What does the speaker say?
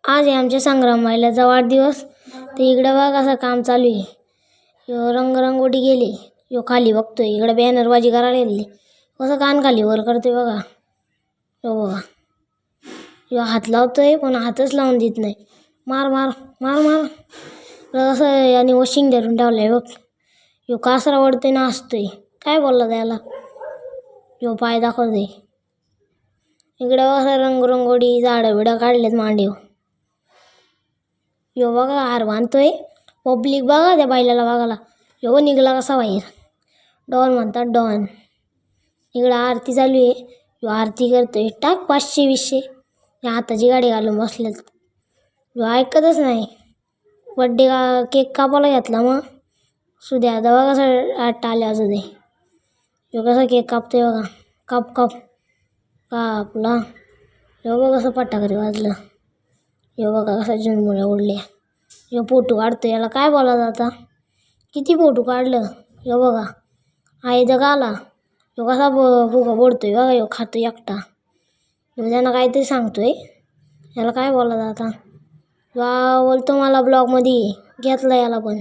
आज आहे आमच्या संग्रामाईलाचा वाढदिवस. तर इकडं बघा कसं काम चालू आहे. यो रंगरंगोटी गेली. यो खाली बघतोय. इकडे बॅनरबाजी करायला गेली. कसं कान खाली वर करतोय बघा. यो बघा. यो हात लावतोय पण हातच लावून देत नाही. मार मार मार मार. कसं याने वॉशिंग धरून ठेवलंय बघ. यो कासरा वडतोय ना हसतोय. काय बोलला त्याला. यो पाय दाखवतोय. इकडे कसं रंगरंगोटी झाडं बिडं काढलेत मांडीव. यो बघा हार बांधतोय. पब्लिक बघा त्या बायलाला बघायला. यो निघला कसा बाहेर. डॉन म्हणतात डॉन. इकडं आरती चालू आहे. यो आरती करतोय. टाक 500-200. या हाताची गाडी घालून बसलेत. यो ऐकतच नाही. बड्डे केक कापायला घेतला मग सुद्या आता बघा कसं आठ आले असू दे. यो कसा केक कापतोय बघा. काप काप कापला. यो बघा कसं फटाकडे वाजलं. यो बघा कसा झुणमुळ्या उडल्या. यो फोटो काढतोय. याला काय बोलायचं आता. किती फोटो काढलं. यो बघा आई जगा आला. यो कसा फुगा बोडतोय बघा. यो खातोय एकटा. यो त्यांना काहीतरी सांगतोय. याला काय बोलायचं आता. यो बोलतो मला ब्लॉगमध्ये घेतला याला पण.